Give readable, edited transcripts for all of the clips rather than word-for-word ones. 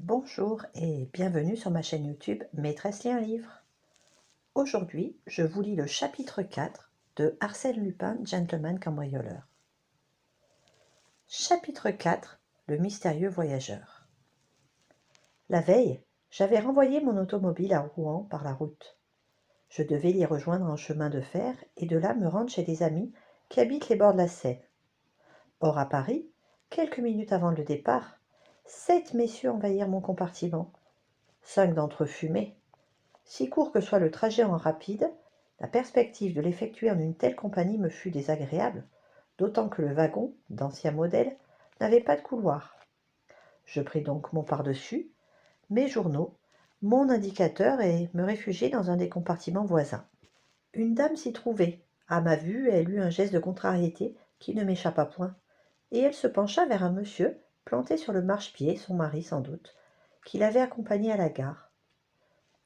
Bonjour et bienvenue sur ma chaîne YouTube Maîtresse lit un livre. Aujourd'hui, je vous lis le chapitre 4 de Arsène Lupin, Gentleman cambrioleur. Chapitre 4, le mystérieux voyageur. La veille, j'avais renvoyé mon automobile à Rouen par la route. Je devais l'y rejoindre en chemin de fer et de là me rendre chez des amis qui habitent les bords de la Seine. Or à Paris, quelques minutes avant le départ, 7 messieurs envahirent mon compartiment. 5 d'entre eux fumaient. Si court que soit le trajet en rapide, la perspective de l'effectuer en une telle compagnie me fut désagréable, d'autant que le wagon, d'ancien modèle, n'avait pas de couloir. Je pris donc mon pardessus, mes journaux, mon indicateur et me réfugiai dans un des compartiments voisins. Une dame s'y trouvait. À ma vue, elle eut un geste de contrariété qui ne m'échappa point, et elle se pencha vers un monsieur, planté sur le marchepied, son mari sans doute, qui l'avait accompagné à la gare.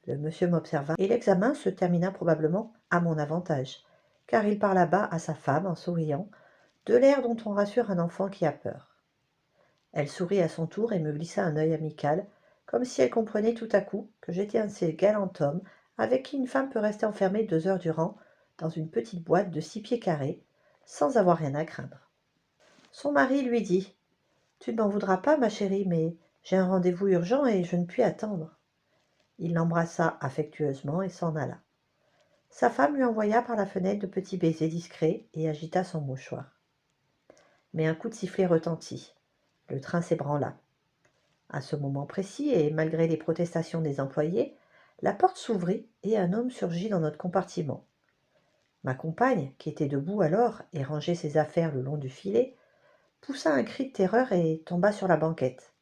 Le monsieur m'observa, et l'examen se termina probablement à mon avantage, car il parla bas à sa femme en souriant, de l'air dont on rassure un enfant qui a peur. Elle sourit à son tour et me glissa un œil amical, comme si elle comprenait tout à coup que j'étais un de ces galants hommes avec qui une femme peut rester enfermée 2 heures durant dans une petite boîte de 6 pieds carrés, sans avoir rien à craindre. Son mari lui dit « Tu ne m'en voudras pas, ma chérie, mais j'ai un rendez-vous urgent et je ne puis attendre. » Il l'embrassa affectueusement et s'en alla. Sa femme lui envoya par la fenêtre de petits baisers discrets et agita son mouchoir. Mais un coup de sifflet retentit. Le train s'ébranla. À ce moment précis, et malgré les protestations des employés, la porte s'ouvrit et un homme surgit dans notre compartiment. Ma compagne, qui était debout alors et rangeait ses affaires le long du filet, poussa un cri de terreur et tomba sur la banquette.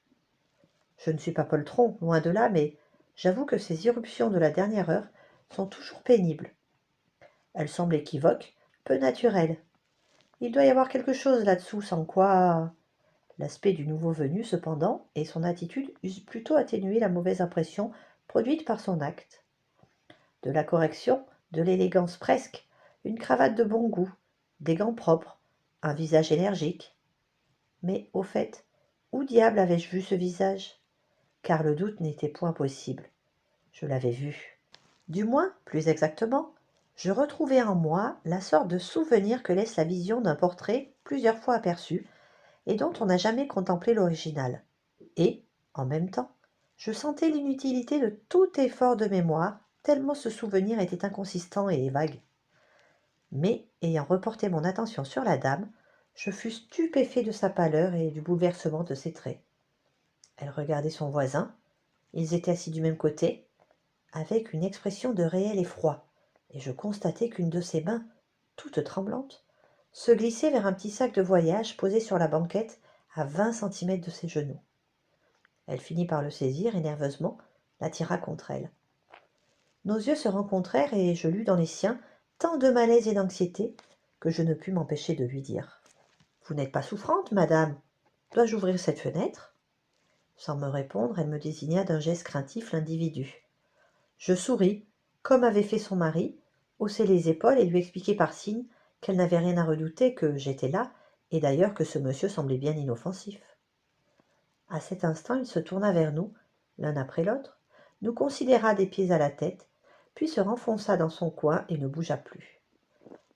Je ne suis pas poltron, loin de là, mais j'avoue que ces irruptions de la dernière heure sont toujours pénibles. Elles semblent équivoques, peu naturelles. Il doit y avoir quelque chose là-dessous, sans quoi... L'aspect du nouveau venu, cependant, et son attitude eussent plutôt atténué la mauvaise impression produite par son acte. De la correction, de l'élégance presque, une cravate de bon goût, des gants propres, un visage énergique. Mais, au fait, où diable avais-je vu ce visage? Car le doute n'était point possible. Je l'avais vu. Du moins, plus exactement, je retrouvais en moi la sorte de souvenir que laisse la vision d'un portrait plusieurs fois aperçu et dont on n'a jamais contemplé l'original. Et, en même temps, je sentais l'inutilité de tout effort de mémoire, tellement ce souvenir était inconsistant et vague. Mais, ayant reporté mon attention sur la dame, je fus stupéfait de sa pâleur et du bouleversement de ses traits. Elle regardait son voisin, ils étaient assis du même côté, avec une expression de réel effroi, et je constatai qu'une de ses mains, toute tremblante, se glissait vers un petit sac de voyage posé sur la banquette à 20 centimètres de ses genoux. Elle finit par le saisir et nerveusement l'attira contre elle. Nos yeux se rencontrèrent et je lus dans les siens tant de malaise et d'anxiété que je ne pus m'empêcher de lui dire « Vous n'êtes pas souffrante, madame? Dois-je ouvrir cette fenêtre ?» Sans me répondre, elle me désigna d'un geste craintif l'individu. Je souris, comme avait fait son mari, haussai les épaules et lui expliquai par signes qu'elle n'avait rien à redouter, que j'étais là, et d'ailleurs que ce monsieur semblait bien inoffensif. À cet instant, il se tourna vers nous, l'un après l'autre, nous considéra des pieds à la tête, puis se renfonça dans son coin et ne bougea plus.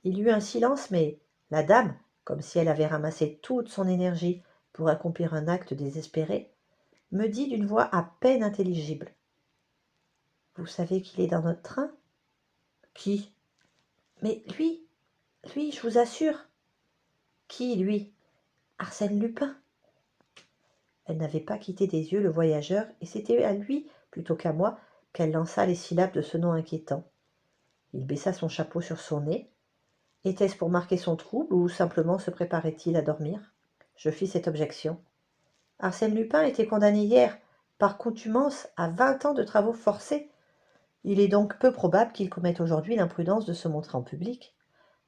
Il y eut un silence, mais la dame, comme si elle avait ramassé toute son énergie pour accomplir un acte désespéré, me dit d'une voix à peine intelligible. « Vous savez qu'il est dans notre train ?»« Qui ?»« Mais lui, je vous assure. »« Qui, lui ?»« Arsène Lupin. » Elle n'avait pas quitté des yeux le voyageur, et c'était à lui, plutôt qu'à moi, qu'elle lança les syllabes de ce nom inquiétant. Il baissa son chapeau sur son nez. Était-ce pour marquer son trouble, ou simplement se préparait-il à dormir? Je fis cette objection. Arsène Lupin était condamné hier, par contumace, à 20 ans de travaux forcés. Il est donc peu probable qu'il commette aujourd'hui l'imprudence de se montrer en public.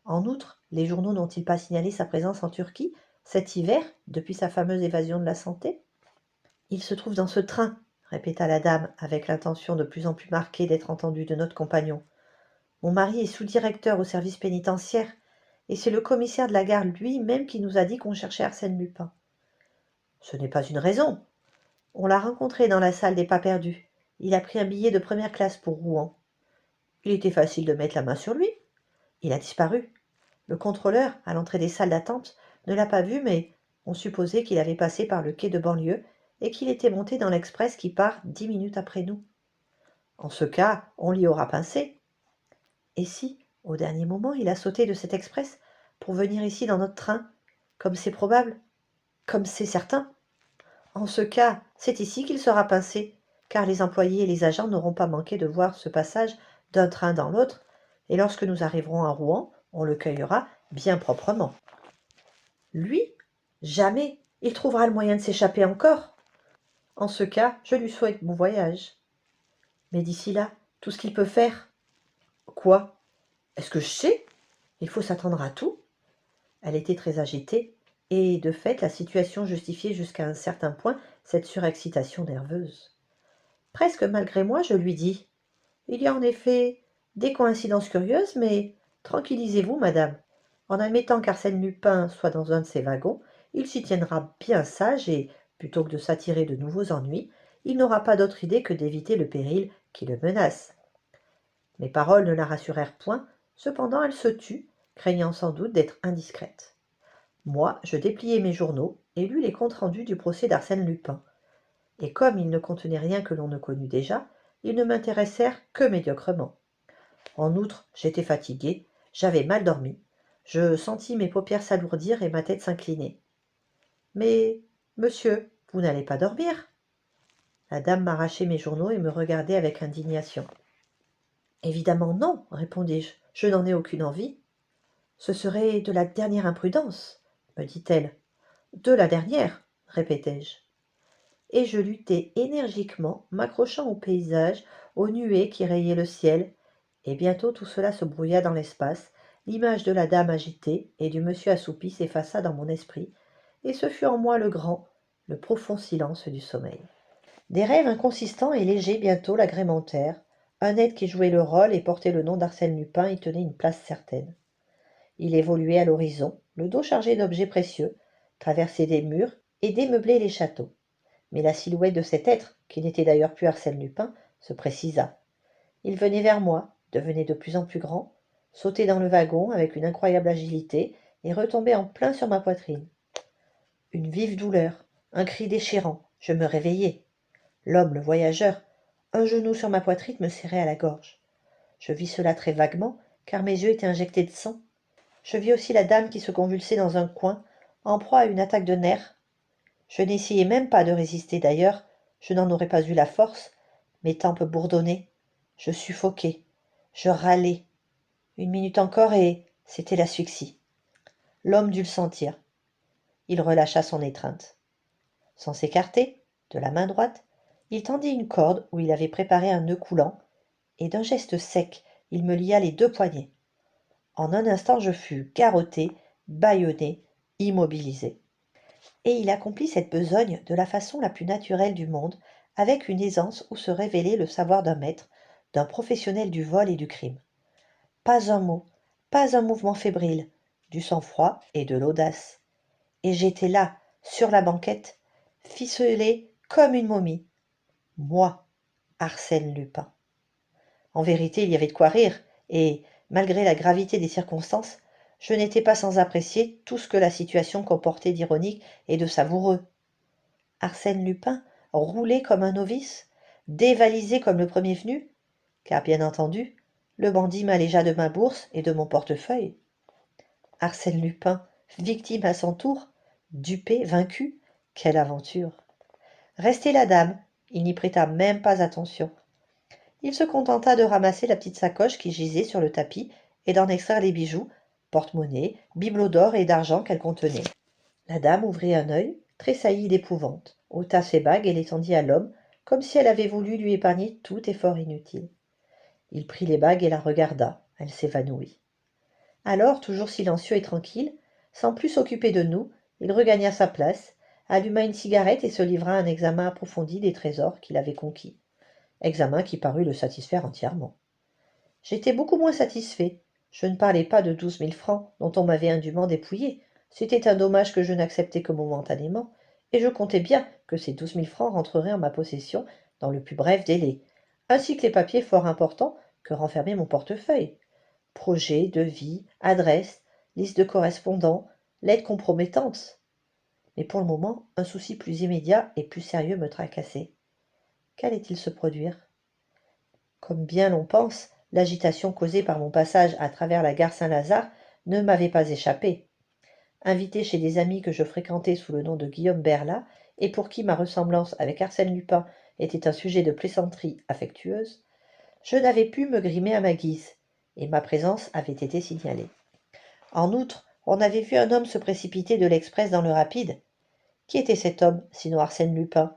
En outre, les journaux n'ont-ils pas signalé sa présence en Turquie, cet hiver, depuis sa fameuse évasion de la Santé? Il se trouve dans ce train, répéta la dame, avec l'intention de plus en plus marquée d'être entendue de notre compagnon. Mon mari est sous-directeur au service pénitentiaire, et c'est le commissaire de la gare lui-même qui nous a dit qu'on cherchait Arsène Lupin. Ce n'est pas une raison. On l'a rencontré dans la salle des pas perdus. Il a pris un billet de première classe pour Rouen. Il était facile de mettre la main sur lui. Il a disparu. Le contrôleur, à l'entrée des salles d'attente, ne l'a pas vu, mais on supposait qu'il avait passé par le quai de banlieue et qu'il était monté dans l'express qui part 10 minutes après nous. En ce cas, on l'y aura pincé. Et si, au dernier moment, il a sauté de cet express pour venir ici dans notre train, comme c'est probable, comme c'est certain? En ce cas, c'est ici qu'il sera pincé, car les employés et les agents n'auront pas manqué de voir ce passage d'un train dans l'autre, et lorsque nous arriverons à Rouen, on le cueillera bien proprement. Lui? Jamais. Il trouvera le moyen de s'échapper encore. En ce cas, je lui souhaite bon voyage. Mais d'ici là, tout ce qu'il peut faire. Quoi? Est-ce que je sais? Il faut s'attendre à tout. Elle était très agitée, et de fait la situation justifiait jusqu'à un certain point cette surexcitation nerveuse. Presque malgré moi, je lui dis: il y a en effet des coïncidences curieuses, mais tranquillisez-vous, madame. En admettant qu'Arsène Lupin soit dans un de ces wagons, il s'y tiendra bien sage et, plutôt que de s'attirer de nouveaux ennuis, il n'aura pas d'autre idée que d'éviter le péril qui le menace. Mes paroles ne la rassurèrent point, cependant elle se tut, craignant sans doute d'être indiscrète. Moi, je dépliai mes journaux et lus les comptes rendus du procès d'Arsène Lupin. Et comme ils ne contenaient rien que l'on ne connût déjà, ils ne m'intéressèrent que médiocrement. En outre, j'étais fatigué, j'avais mal dormi, je sentis mes paupières s'alourdir et ma tête s'incliner. Mais, monsieur, vous n'allez pas dormir? La dame m'arrachait mes journaux et me regardait avec indignation. Évidemment non, répondis-je, je n'en ai aucune envie. Ce serait de la dernière imprudence, me dit-elle. De la dernière, répétai-je. Et je luttai énergiquement, m'accrochant au paysage, aux nuées qui rayaient le ciel, et bientôt tout cela se brouilla dans l'espace, l'image de la dame agitée et du monsieur assoupi s'effaça dans mon esprit, et ce fut en moi le grand, le profond silence du sommeil. Des rêves inconsistants et légers bientôt l'agrémentèrent. Un être qui jouait le rôle et portait le nom d'Arsène Lupin y tenait une place certaine. Il évoluait à l'horizon, le dos chargé d'objets précieux, traversait des murs et démeublait les châteaux. Mais la silhouette de cet être, qui n'était d'ailleurs plus Arsène Lupin, se précisa. Il venait vers moi, devenait de plus en plus grand, sautait dans le wagon avec une incroyable agilité et retombait en plein sur ma poitrine. Une vive douleur, un cri déchirant, je me réveillai. L'homme, le voyageur, un genou sur ma poitrine, me serrait à la gorge. Je vis cela très vaguement, car mes yeux étaient injectés de sang. Je vis aussi la dame qui se convulsait dans un coin, en proie à une attaque de nerfs. Je n'essayai même pas de résister d'ailleurs, je n'en aurais pas eu la force. Mes tempes bourdonnaient, je suffoquais, je râlais. Une minute encore et c'était l'asphyxie. L'homme dut le sentir. Il relâcha son étreinte. Sans s'écarter, de la main droite, il tendit une corde où il avait préparé un nœud coulant, et d'un geste sec, il me lia les deux poignets. En un instant, je fus garrotté, bâillonné, immobilisé. Et il accomplit cette besogne de la façon la plus naturelle du monde, avec une aisance où se révélait le savoir d'un maître, d'un professionnel du vol et du crime. Pas un mot, pas un mouvement fébrile, du sang-froid et de l'audace. Et j'étais là, sur la banquette, ficelé comme une momie. Moi, Arsène Lupin. En vérité, il y avait de quoi rire, et, malgré la gravité des circonstances, je n'étais pas sans apprécier tout ce que la situation comportait d'ironique et de savoureux. Arsène Lupin, roulé comme un novice, dévalisé comme le premier venu, car bien entendu, le bandit m'allégea de ma bourse et de mon portefeuille. Arsène Lupin, victime à son tour, dupé, vaincu, quelle aventure! Restait la dame, il n'y prêta même pas attention. Il se contenta de ramasser la petite sacoche qui gisait sur le tapis et d'en extraire les bijoux, porte-monnaie, bibelots d'or et d'argent qu'elle contenait. La dame ouvrit un œil, tressaillit d'épouvante, ôta ses bagues et les tendit à l'homme, comme si elle avait voulu lui épargner tout effort inutile. Il prit les bagues et la regarda, elle s'évanouit. Alors, toujours silencieux et tranquille, sans plus s'occuper de nous, il regagna sa place, alluma une cigarette et se livra à un examen approfondi des trésors qu'il avait conquis. Examen qui parut le satisfaire entièrement. J'étais beaucoup moins satisfait. Je ne parlais pas de 12 000 francs dont on m'avait indûment dépouillé. C'était un dommage que je n'acceptais que momentanément, et je comptais bien que ces 12 000 francs rentreraient en ma possession dans le plus bref délai, ainsi que les papiers fort importants que renfermait mon portefeuille. Projet, devis, adresse, liste de correspondants, lettres compromettantes. Mais pour le moment, un souci plus immédiat et plus sérieux me tracassait. Qu'allait-il se produire? Comme bien l'on pense, l'agitation causée par mon passage à travers la gare Saint-Lazare ne m'avait pas échappé. Invité chez des amis que je fréquentais sous le nom de Guillaume Berla, et pour qui ma ressemblance avec Arsène Lupin était un sujet de plaisanterie affectueuse, je n'avais pu me grimer à ma guise, et ma présence avait été signalée. En outre, on avait vu un homme se précipiter de l'express dans le rapide. Qui était cet homme, sinon Arsène Lupin?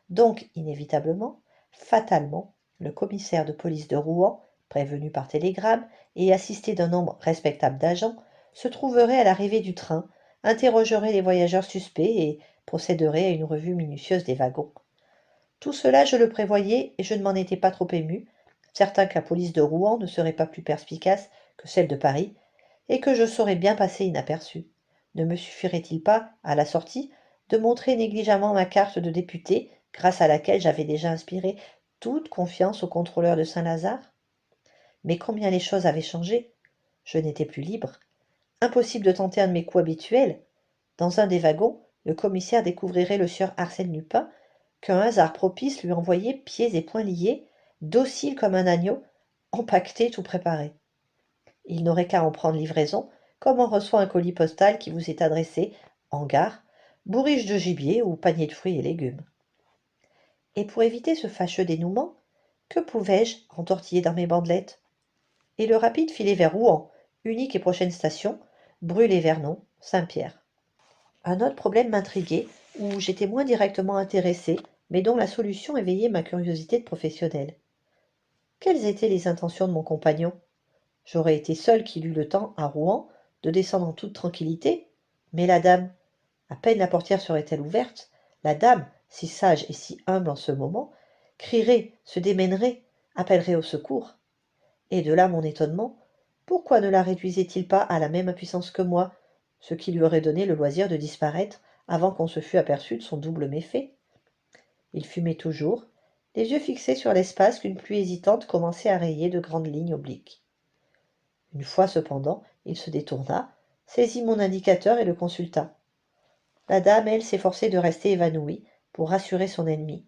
Donc, inévitablement, fatalement, le commissaire de police de Rouen, prévenu par télégramme et assisté d'un nombre respectable d'agents, se trouverait à l'arrivée du train, interrogerait les voyageurs suspects et procéderait à une revue minutieuse des wagons. Tout cela, je le prévoyais et je ne m'en étais pas trop ému, certain que la police de Rouen ne serait pas plus perspicace que celle de Paris, et que je saurais bien passer inaperçu. Ne me suffirait-il pas, à la sortie, de montrer négligemment ma carte de député, grâce à laquelle j'avais déjà inspiré toute confiance au contrôleur de Saint-Lazare? Mais combien les choses avaient changé! Je n'étais plus libre. Impossible de tenter un de mes coups habituels. Dans un des wagons, le commissaire découvrirait le sieur Arsène Lupin, qu'un hasard propice lui envoyait pieds et poings liés, docile comme un agneau, empaqueté, tout préparé. Il n'aurait qu'à en prendre livraison, comme on reçoit un colis postal qui vous est adressé, en gare, bourriche de gibier ou panier de fruits et légumes. Et pour éviter ce fâcheux dénouement, que pouvais-je entortiller dans mes bandelettes? Et le rapide filait vers Rouen, unique et prochaine station, Brûlé-Vernon, Saint-Pierre. Un autre problème m'intriguait, où j'étais moins directement intéressée, mais dont la solution éveillait ma curiosité de professionnel. Quelles étaient les intentions de mon compagnon? J'aurais été seule qu'il eût le temps, à Rouen, de descendre en toute tranquillité. Mais la dame, à peine la portière serait-elle ouverte, la dame, si sage et si humble en ce moment, crierait, se démènerait, appellerait au secours. Et de là mon étonnement, pourquoi ne la réduisait-il pas à la même impuissance que moi, ce qui lui aurait donné le loisir de disparaître avant qu'on se fût aperçu de son double méfait? Il fumait toujours, les yeux fixés sur l'espace qu'une pluie hésitante commençait à rayer de grandes lignes obliques. Une fois cependant, il se détourna, saisit mon indicateur et le consulta. La dame, elle, s'efforçait de rester évanouie pour rassurer son ennemi,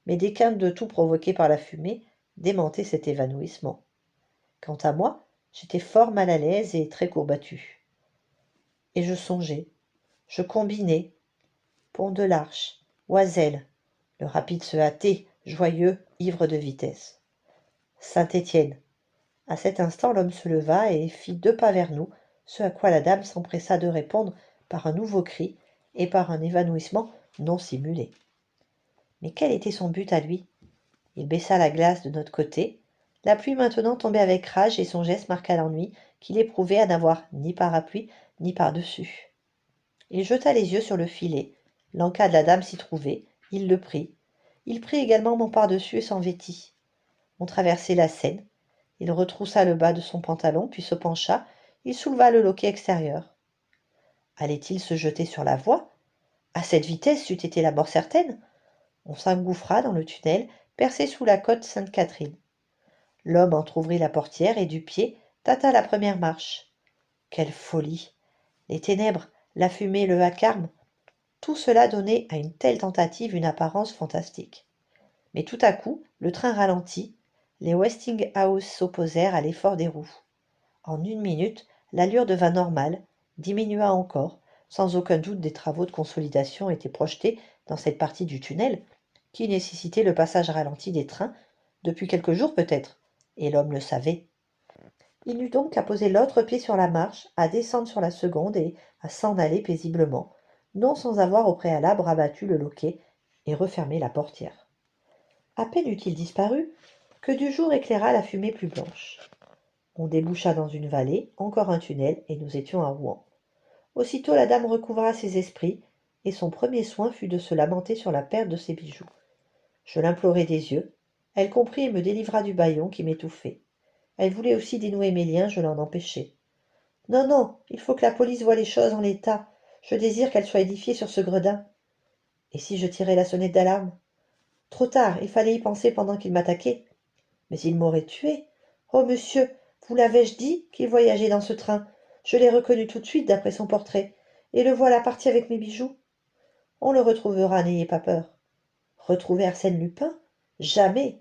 mais des quintes de toux provoquées par la fumée démentaient cet évanouissement. Quant à moi, j'étais fort mal à l'aise et très courbatue. Et je songeais, je combinais, pont de l'Arche, Oiselle, le rapide se hâtait, joyeux, ivre de vitesse. Saint-Étienne. À cet instant, l'homme se leva et fit 2 pas vers nous, ce à quoi la dame s'empressa de répondre par un nouveau cri et par un évanouissement non simulé. Mais quel était son but à lui? Il baissa la glace de notre côté. La pluie maintenant tombait avec rage et son geste marqua l'ennui qu'il éprouvait à n'avoir ni parapluie ni par-dessus. Il jeta les yeux sur le filet. L'en-cas de la dame s'y trouvait. Il le prit. Il prit également mon par-dessus et s'en vêtit. On traversait la Seine. Il retroussa le bas de son pantalon, puis se pencha. Il souleva le loquet extérieur. Allait-il se jeter sur la voie? À cette vitesse, c'eût été la mort certaine. On s'engouffra dans le tunnel, percé sous la côte Sainte-Catherine. L'homme entr'ouvrit la portière et du pied tâta la première marche. Quelle folie! Les ténèbres, la fumée, le vacarme, tout cela donnait à une telle tentative une apparence fantastique. Mais tout à coup, le train ralentit, les Westinghouse s'opposèrent à l'effort des roues. En 1 minute, l'allure devint normale, diminua encore, sans aucun doute des travaux de consolidation étaient projetés dans cette partie du tunnel, qui nécessitait le passage ralenti des trains, depuis quelques jours peut-être, et l'homme le savait. Il n'eut donc qu'à poser l'autre pied sur la marche, à descendre sur la seconde et à s'en aller paisiblement, non sans avoir au préalable rabattu le loquet et refermé la portière. À peine eut-il disparu que du jour éclaira la fumée plus blanche. On déboucha dans une vallée, encore un tunnel, et nous étions à Rouen. Aussitôt la dame recouvra ses esprits, et son premier soin fut de se lamenter sur la perte de ses bijoux. Je l'implorai des yeux, elle comprit et me délivra du bâillon qui m'étouffait. Elle voulait aussi dénouer mes liens, je l'en empêchai. Non, non, il faut que la police voie les choses en l'état. Je désire qu'elle soit édifiée sur ce gredin. Et si je tirais la sonnette d'alarme? Trop tard, il fallait y penser pendant qu'il m'attaquait. Mais il m'aurait tué. Oh, monsieur, vous l'avais-je dit qu'il voyageait dans ce train? Je l'ai reconnu tout de suite d'après son portrait. Et le voilà parti avec mes bijoux. On le retrouvera, n'ayez pas peur. Retrouver Arsène Lupin? Jamais.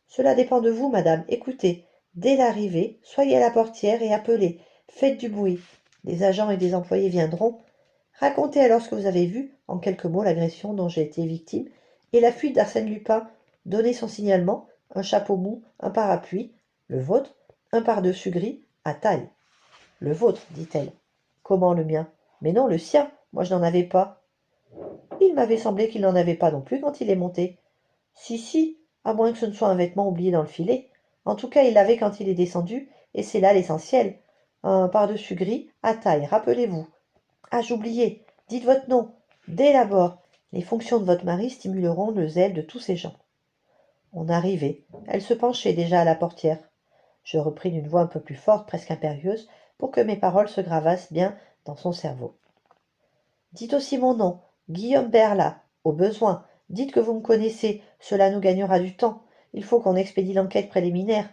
Cela dépend de vous, madame. Écoutez, dès l'arrivée, soyez à la portière et appelez. Faites du bruit. Des agents et des employés viendront. Racontez alors ce que vous avez vu, en quelques mots, l'agression dont j'ai été victime, et la fuite d'Arsène Lupin. Donnez son signalement, un chapeau mou, un parapluie, le vôtre, un pardessus gris, à taille. Le vôtre, dit-elle. Comment le mien? Mais non, le sien. Moi, je n'en avais pas. Il m'avait semblé qu'il n'en avait pas non plus quand il est monté. Si, à moins que ce ne soit un vêtement oublié dans le filet. En tout cas, il l'avait quand il est descendu, et c'est là l'essentiel. Un pardessus gris, à taille, rappelez-vous. Ah, j'oubliais. Dites votre nom. Dès l'abord. Les fonctions de votre mari stimuleront le zèle de tous ces gens. On arrivait. Elle se penchait déjà à la portière. Je repris d'une voix un peu plus forte, presque impérieuse, pour que mes paroles se gravassent bien dans son cerveau. Dites aussi mon nom, Guillaume Berla, au besoin. Dites que vous me connaissez, cela nous gagnera du temps. Il faut qu'on expédie l'enquête préliminaire.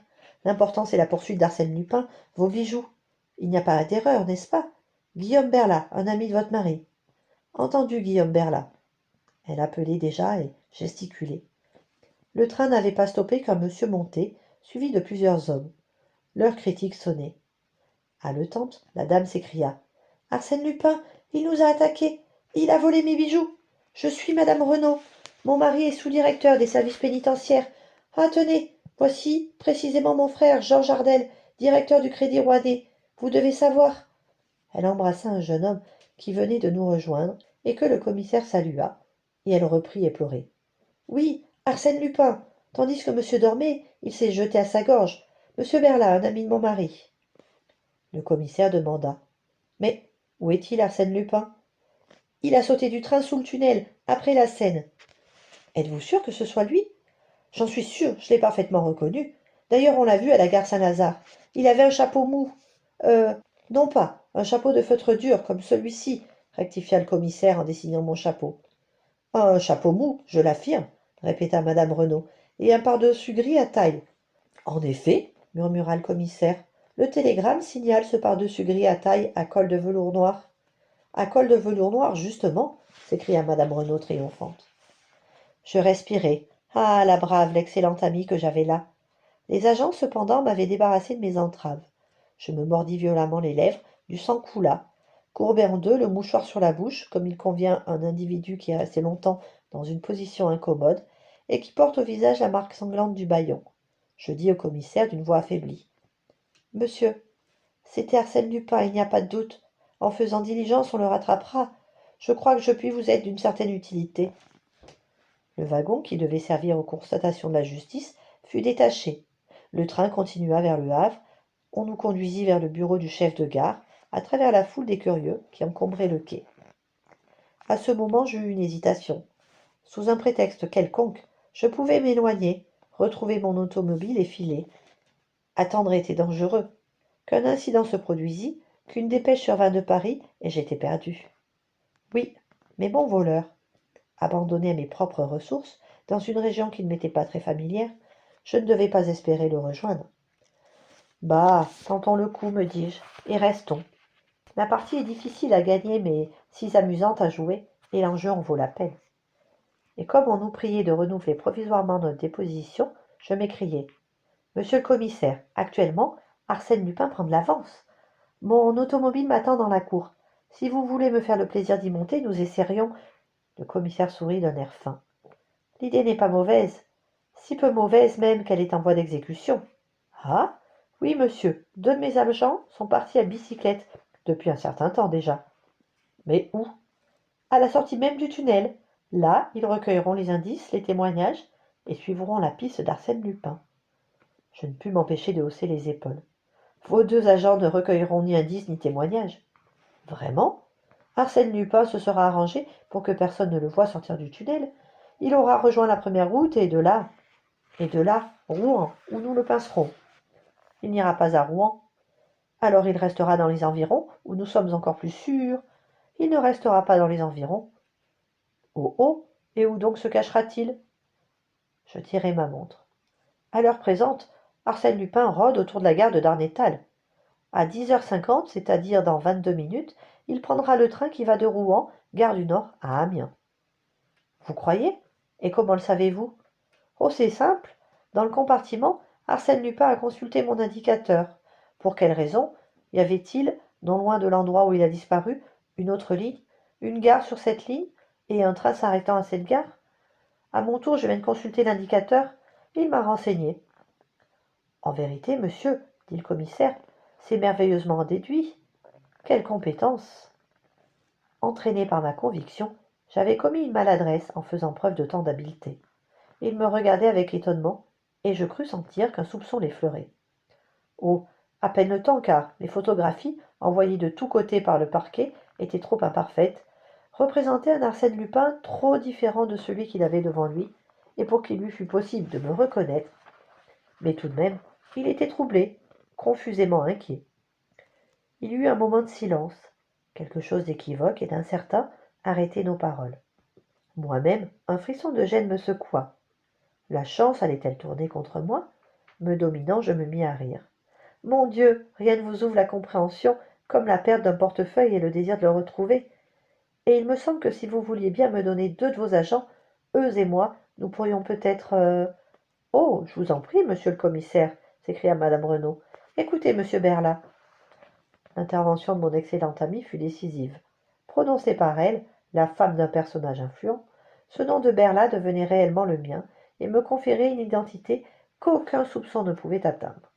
L'important, c'est la poursuite d'Arsène Lupin, vos bijoux. Il n'y a pas d'erreur, n'est-ce pas? Guillaume Berla, un ami de votre mari. Entendu, Guillaume Berla. Elle appelait déjà et gesticulait. Le train n'avait pas stoppé qu'un monsieur montait, suivi de plusieurs hommes. L'heure critique sonnait. Haletante, la dame s'écria. Arsène Lupin, il nous a attaqués. Il a volé mes bijoux. Je suis madame Renaud. Mon mari est sous-directeur des services pénitentiaires. Ah, tenez, voici précisément mon frère, Georges Ardel, directeur du Crédit Rouennais. Vous devez savoir. Elle embrassa un jeune homme qui venait de nous rejoindre et que le commissaire salua, et elle reprit éplorée. Oui, Arsène Lupin, tandis que monsieur dormait, il s'est jeté à sa gorge. Monsieur Berla, un ami de mon mari. Le commissaire demanda. Mais où est-il, Arsène Lupin? Il a sauté du train sous le tunnel, après la Seine. Êtes-vous sûr que ce soit lui? J'en suis sûr, je l'ai parfaitement reconnu. D'ailleurs, on l'a vu à la gare Saint-Lazare. Il avait un chapeau mou. Euh, non pas, un chapeau de feutre dur, comme celui-ci, rectifia le commissaire en dessinant mon chapeau. Un chapeau mou, je l'affirme, répéta madame Renaud, et un pardessus gris à taille. En effet, murmura le commissaire, le télégramme signale ce pardessus gris à taille à col de velours noir. À col de velours noir, justement, s'écria madame Renaud triomphante. Je respirai. Ah, la brave, l'excellente amie que j'avais là. Les agents, cependant, m'avaient débarrassé de mes entraves. Je me mordis violemment les lèvres, du sang coula. Courbé en deux, le mouchoir sur la bouche, comme il convient à un individu qui est resté longtemps dans une position incommode, et qui porte au visage la marque sanglante du bâillon. Je dis au commissaire d'une voix affaiblie. Monsieur, c'était Arsène Lupin, il n'y a pas de doute. En faisant diligence, on le rattrapera. Je crois que je puis vous être d'une certaine utilité. Le wagon, qui devait servir aux constatations de la justice, fut détaché. Le train continua vers le Havre. On nous conduisit vers le bureau du chef de gare, à travers la foule des curieux qui encombrait le quai. À ce moment, j'eus une hésitation. Sous un prétexte quelconque, je pouvais m'éloigner, retrouver mon automobile et filer. Attendre était dangereux. Qu'un incident se produisit, qu'une dépêche survint de Paris, et j'étais perdu. Oui, mais bon voleur. Abandonné à mes propres ressources, dans une région qui ne m'était pas très familière, je ne devais pas espérer le rejoindre. Bah, tentons le coup, me dis-je, et restons. La partie est difficile à gagner, mais si amusante à jouer, et l'enjeu en vaut la peine. Et comme on nous priait de renouveler provisoirement notre déposition, je m'écriai. Monsieur le commissaire, actuellement, Arsène Lupin prend de l'avance. Mon automobile m'attend dans la cour. Si vous voulez me faire le plaisir d'y monter, nous essaierions. Le commissaire sourit d'un air fin. L'idée n'est pas mauvaise, si peu mauvaise même qu'elle est en voie d'exécution. Ah, oui, monsieur, deux de mes agents sont partis à bicyclette, depuis un certain temps déjà. Mais où? À la sortie même du tunnel. Là, ils recueilleront les indices, les témoignages, et suivront la piste d'Arsène Lupin. Je ne pus m'empêcher de hausser les épaules. Vos deux agents ne recueilleront ni indices ni témoignages. Vraiment? Arsène Lupin se sera arrangé pour que personne ne le voie sortir du tunnel. Il aura rejoint la première route et de là, Rouen, où nous le pincerons. Il n'ira pas à Rouen. Alors il restera dans les environs, où nous sommes encore plus sûrs. Il ne restera pas dans les environs. Oh oh, et où donc se cachera-t-il? Je tirai ma montre. À l'heure présente, Arsène Lupin rôde autour de la gare de Darnétal. À 10h50, c'est-à-dire dans 22 minutes, il prendra le train qui va de Rouen, gare du Nord, à Amiens. Vous croyez? Et comment le savez-vous? Oh, c'est simple. Dans le compartiment, Arsène Lupin a consulté mon indicateur. Pour quelle raison? Y avait-il, non loin de l'endroit où il a disparu, une autre ligne, une gare sur cette ligne, et un train s'arrêtant à cette gare? À mon tour, je viens de consulter l'indicateur. Il m'a renseigné. En vérité, monsieur, dit le commissaire, c'est merveilleusement déduit. Quelle compétence! Entraîné par ma conviction, j'avais commis une maladresse en faisant preuve de tant d'habileté. Il me regardait avec étonnement, et je crus sentir qu'un soupçon l'effleurait. Oh, à peine le temps, car les photographies, envoyées de tous côtés par le parquet, étaient trop imparfaites, représentaient un Arsène Lupin trop différent de celui qu'il avait devant lui, et pour qu'il lui fût possible de me reconnaître. Mais tout de même, il était troublé, confusément inquiet. Il y eut un moment de silence. Quelque chose d'équivoque et d'incertain arrêtait nos paroles. Moi-même, un frisson de gêne me secoua. La chance allait-elle tourner contre moi? Me dominant, je me mis à rire. Mon Dieu, rien ne vous ouvre la compréhension, comme la perte d'un portefeuille et le désir de le retrouver. Et il me semble que si vous vouliez bien me donner 2 de vos agents, eux et moi, nous pourrions peut-être... Oh, je vous en prie, monsieur le commissaire, s'écria madame Renaud. Écoutez, monsieur Berla. L'intervention de mon excellente amie fut décisive. Prononcée par elle, la femme d'un personnage influent, ce nom de Berla devenait réellement le mien et me conférait une identité qu'aucun soupçon ne pouvait atteindre.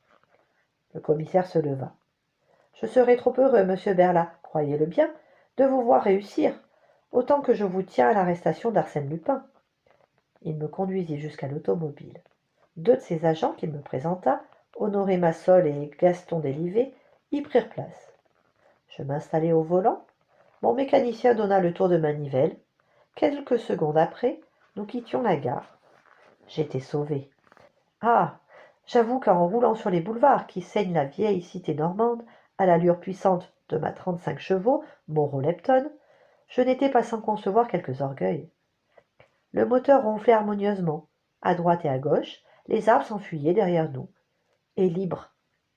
Le commissaire se leva. Je serai trop heureux, monsieur Berla, croyez-le bien, de vous voir réussir, autant que je vous tiens à l'arrestation d'Arsène Lupin. Il me conduisit jusqu'à l'automobile. 2 de ses agents qu'il me présenta, Honoré Massol et Gaston Délivet, y prirent place. Je m'installai au volant. Mon mécanicien donna le tour de manivelle. Quelques secondes après, nous quittions la gare. J'étais sauvé. Ah! J'avoue qu'en roulant sur les boulevards qui ceignent la vieille cité normande, à l'allure puissante de ma 35 chevaux, Moro-Lepton, je n'étais pas sans concevoir quelques orgueils. Le moteur ronflait harmonieusement. À droite et à gauche, les arbres s'enfuyaient derrière nous. Et libre,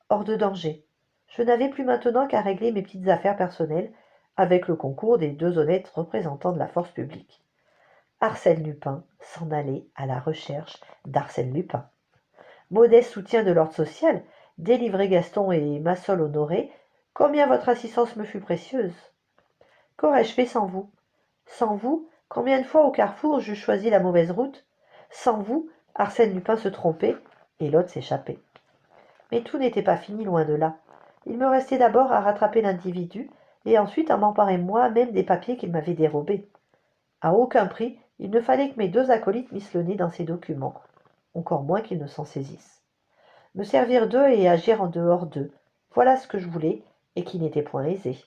hors de danger. Je n'avais plus maintenant qu'à régler mes petites affaires personnelles avec le concours des 2 honnêtes représentants de la force publique. Arsène Lupin s'en allait à la recherche d'Arsène Lupin. Modeste soutien de l'ordre social, délivré Gaston et Massol Honoré, combien votre assistance me fut précieuse. Qu'aurais-je fait sans vous? Sans vous, combien de fois au carrefour j'eus choisi la mauvaise route? Sans vous, Arsène Lupin se trompait et l'autre s'échappait. Mais tout n'était pas fini, loin de là. Il me restait d'abord à rattraper l'individu, et ensuite à m'emparer moi-même des papiers qu'il m'avait dérobés. À aucun prix, il ne fallait que mes 2 acolytes missent le nez dans ces documents, encore moins qu'ils ne s'en saisissent. Me servir d'eux et agir en dehors d'eux, voilà ce que je voulais, et qui n'était point aisé.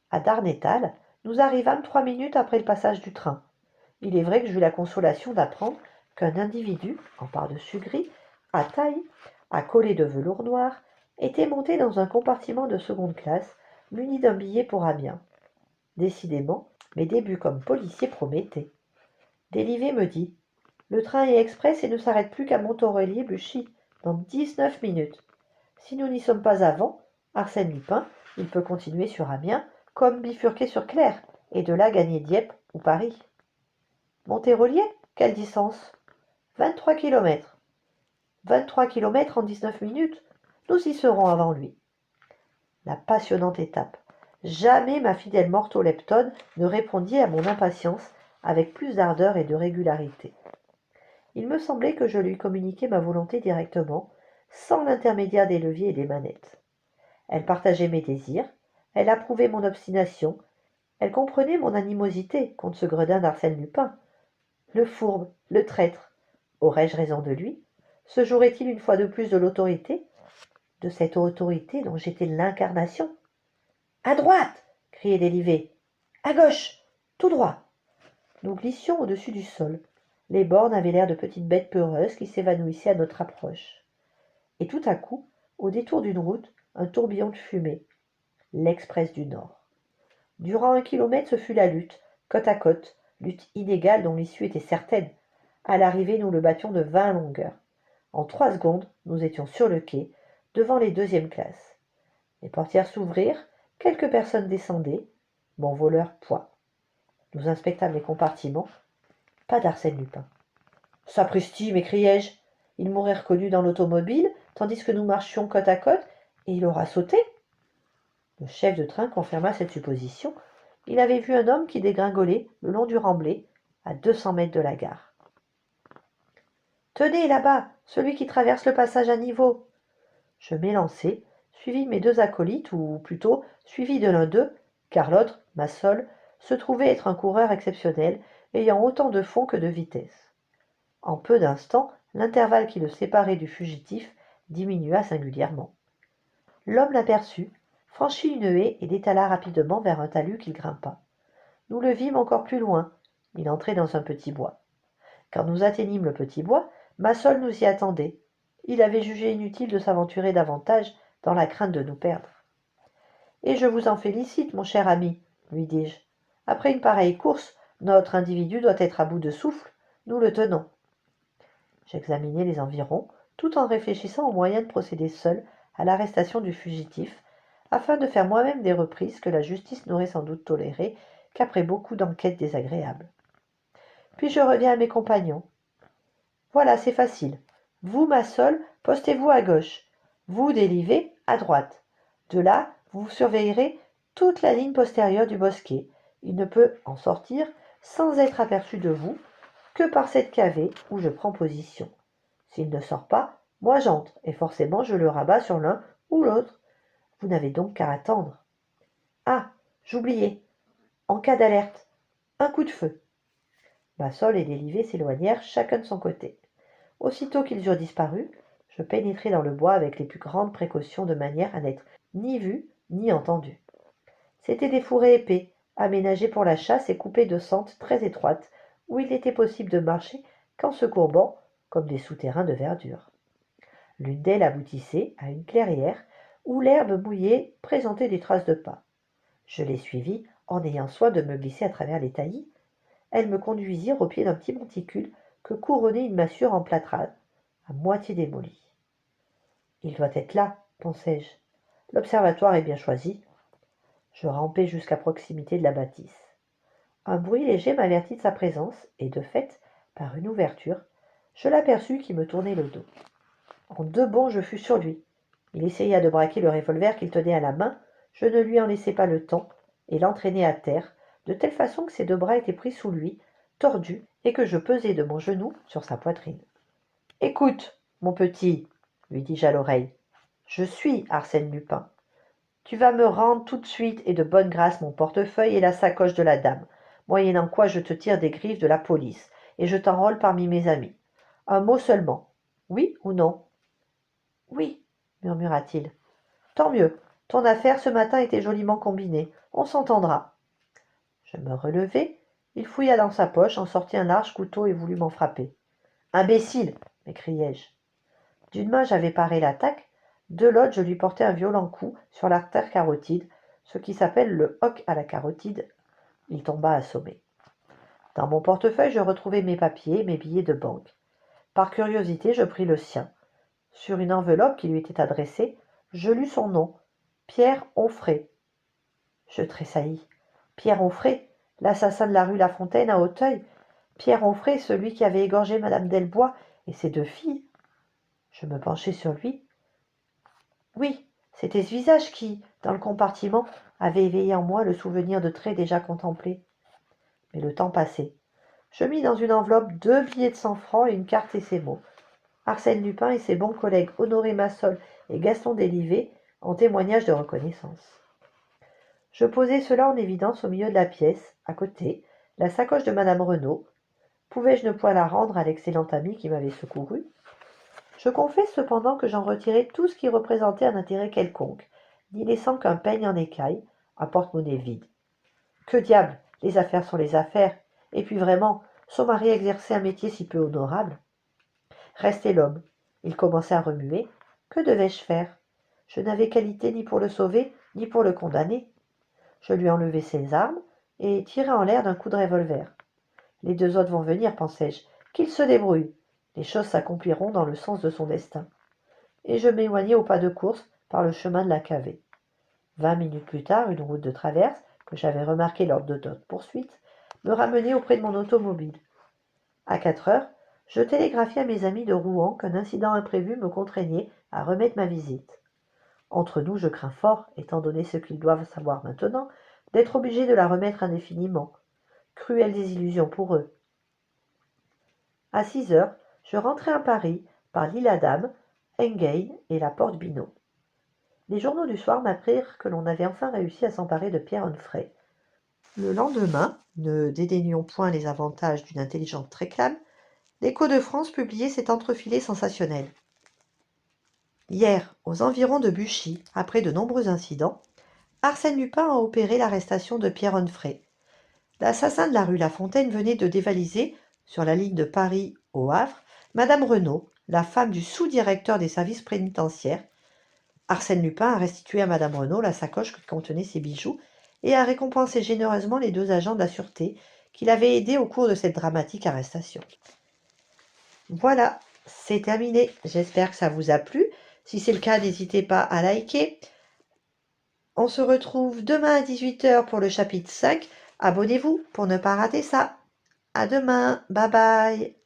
À Darnétal, nous arrivâmes 3 minutes après le passage du train. Il est vrai que j'eus la consolation d'apprendre qu'un individu, en par-dessus gris, à taille, à collet de velours noir, était monté dans un compartiment de seconde classe, muni d'un billet pour Amiens. Décidément, mes débuts comme policier promettaient. Délivet me dit: le train est express et ne s'arrête plus qu'à Montorelier-Buchy, dans 19 minutes. Si nous n'y sommes pas avant, Arsène Lupin, il peut continuer sur Amiens, comme bifurquer sur Clères, et de là gagner Dieppe ou Paris. Monterolier? Quelle distance? 23 kilomètres. 23 kilomètres en 19 minutes? Nous y serons avant lui. La passionnante étape. Jamais ma fidèle Morto-Lepton ne répondit à mon impatience avec plus d'ardeur et de régularité. Il me semblait que je lui communiquais ma volonté directement, sans l'intermédiaire des leviers et des manettes. Elle partageait mes désirs, elle approuvait mon obstination, elle comprenait mon animosité contre ce gredin d'Arsène Lupin. Le fourbe, le traître. Aurais-je raison de lui? Se jouerait-il une fois de plus de l'autorité? De cette autorité dont j'étais l'incarnation? À droite! Criait Délivet. À gauche! Tout droit! Nous glissions au-dessus du sol. Les bornes avaient l'air de petites bêtes peureuses qui s'évanouissaient à notre approche. Et tout à coup, au détour d'une route, un tourbillon de fumée. L'Express du Nord. Durant 1 kilomètre, ce fut la lutte, côte à côte, lutte inégale dont l'issue était certaine. À l'arrivée, nous le battions de 20 longueurs. En 3 secondes, nous étions sur le quai, devant les deuxièmes classes. Les portières s'ouvrirent, quelques personnes descendaient. Mon voleur, point. Nous inspectâmes les compartiments. Pas d'Arsène Lupin. Sapristi, m'écriai-je. Il m'aurait reconnu dans l'automobile, tandis que nous marchions côte à côte, et il aura sauté. Le chef de train confirma cette supposition. Il avait vu un homme qui dégringolait le long du remblai, à 200 mètres de la gare. Tenez, là-bas, celui qui traverse le passage à niveau. Je m'élançai, suivi de mes 2 acolytes, ou plutôt suivi de l'un d'eux, car l'autre, Massol, se trouvait être un coureur exceptionnel, ayant autant de fond que de vitesse. En peu d'instants, l'intervalle qui le séparait du fugitif diminua singulièrement. L'homme l'aperçut, franchit une haie et détala rapidement vers un talus qu'il grimpa. Nous le vîmes encore plus loin. Il entrait dans un petit bois. Quand nous atteignîmes le petit bois, Massol nous y attendait. Il avait jugé inutile de s'aventurer davantage dans la crainte de nous perdre. Et je vous en félicite, mon cher ami, lui dis-je. Après une pareille course, notre individu doit être à bout de souffle. Nous le tenons. J'examinai les environs, tout en réfléchissant aux moyens de procéder seul à l'arrestation du fugitif, afin de faire moi-même des reprises que la justice n'aurait sans doute tolérées qu'après beaucoup d'enquêtes désagréables. Puis je reviens à mes compagnons. Voilà, c'est facile. Vous, Massol, postez-vous à gauche. Vous, Délivet, à droite. De là, vous surveillerez toute la ligne postérieure du bosquet. Il ne peut en sortir, sans être aperçu de vous, que par cette cavée où je prends position. S'il ne sort pas, moi j'entre, et forcément je le rabats sur l'un ou l'autre. Vous n'avez donc qu'à attendre. Ah, j'oubliais. En cas d'alerte, un coup de feu. Massol et Délivet s'éloignèrent chacun de son côté. Aussitôt qu'ils eurent disparu, je pénétrai dans le bois avec les plus grandes précautions de manière à n'être ni vu ni entendu. C'étaient des fourrés épais, aménagés pour la chasse et coupés de sentes très étroites, où il était possible de marcher qu'en se courbant, comme des souterrains de verdure. L'une d'elles aboutissait à une clairière où l'herbe mouillée présentait des traces de pas. Je les suivis en ayant soin de me glisser à travers les taillis. Elles me conduisirent au pied d'un petit monticule que couronnait une massure emplâtrade, à moitié démolie. Il doit être là, pensai-je. L'observatoire est bien choisi. Je rampai jusqu'à proximité de la bâtisse. Un bruit léger m'avertit de sa présence, et de fait, par une ouverture, je l'aperçus qui me tournait le dos. En 2 bonds, je fus sur lui. Il essaya de braquer le revolver qu'il tenait à la main, je ne lui en laissai pas le temps, et l'entraînai à terre, de telle façon que ses 2 bras étaient pris sous lui, tordus, et que je pesai de mon genou sur sa poitrine. « Écoute, mon petit, lui dis-je à l'oreille, je suis Arsène Lupin. Tu vas me rendre tout de suite et de bonne grâce mon portefeuille et la sacoche de la dame, moyennant quoi je te tire des griffes de la police, et je t'enrôle parmi mes amis. Un mot seulement. Oui ou non ? Oui, murmura-t-il. Tant mieux. Ton affaire ce matin était joliment combinée. On s'entendra. Je me relevai. Il fouilla dans sa poche, en sortit un large couteau et voulut m'en frapper. Imbécile, m'écriai-je. D'une main j'avais paré l'attaque, de l'autre je lui portai un violent coup sur l'artère carotide, ce qui s'appelle le hoc à la carotide. Il tomba assommé. Dans mon portefeuille je retrouvai mes papiers, mes billets de banque. Par curiosité je pris le sien. Sur une enveloppe qui lui était adressée, je lus son nom, Pierre Onfray. Je tressaillis. Pierre Onfray, l'assassin de la rue Lafontaine à Auteuil. Pierre Onfray, celui qui avait égorgé madame Delbois et ses 2 filles. Je me penchai sur lui. Oui, c'était ce visage qui, dans le compartiment, avait éveillé en moi le souvenir de traits déjà contemplés. Mais le temps passait. Je mis dans une enveloppe 2 billets de 100 francs et une carte et ces mots. Arsène Lupin et ses bons collègues Honoré Massol et Gaston Délivet en témoignage de reconnaissance. Je posai cela en évidence au milieu de la pièce, à côté, la sacoche de madame Renaud. Pouvais-je ne point la rendre à l'excellente amie qui m'avait secouru ? Je confesse cependant que j'en retirai tout ce qui représentait un intérêt quelconque, n'y laissant qu'un peigne en écaille, un porte-monnaie vide. Que diable, les affaires sont les affaires, et puis vraiment, son mari exerçait un métier si peu honorable. Restait l'homme. Il commençait à remuer. Que devais-je faire ? Je n'avais qualité ni pour le sauver, ni pour le condamner. Je lui enlevai ses armes et tirai en l'air d'un coup de revolver. Les 2 autres vont venir, pensai-je. Qu'ils se débrouillent. Les choses s'accompliront dans le sens de son destin. Et je m'éloignai au pas de course par le chemin de la cavée. 20 minutes plus tard, une route de traverse, que j'avais remarquée lors de notre poursuite, me ramenait auprès de mon automobile. À 4 heures, je télégraphiai à mes amis de Rouen qu'un incident imprévu me contraignait à remettre ma visite. Entre nous, je crains fort, étant donné ce qu'ils doivent savoir maintenant, d'être obligé de la remettre indéfiniment. Cruelle désillusion pour eux. À 6 heures, je rentrai à Paris par l'île Adam, Enghien et la porte Bineau. Les journaux du soir m'apprirent que l'on avait enfin réussi à s'emparer de Pierre Onfray. Le lendemain, ne dédaignant point les avantages d'une intelligente réclame, l'Écho de France publiait cet entrefilé sensationnel. Hier, aux environs de Buchy, après de nombreux incidents, Arsène Lupin a opéré l'arrestation de Pierre Onfray. L'assassin de la rue La Fontaine venait de dévaliser, sur la ligne de Paris au Havre, Madame Renaud, la femme du sous-directeur des services pénitentiaires. Arsène Lupin a restitué à Madame Renaud la sacoche qui contenait ses bijoux et a récompensé généreusement les 2 agents de la sûreté qui l'avaient aidé au cours de cette dramatique arrestation. Voilà, c'est terminé. J'espère que ça vous a plu. Si c'est le cas, n'hésitez pas à liker. On se retrouve demain à 18 h pour le chapitre 5. Abonnez-vous pour ne pas rater ça. À demain. Bye bye.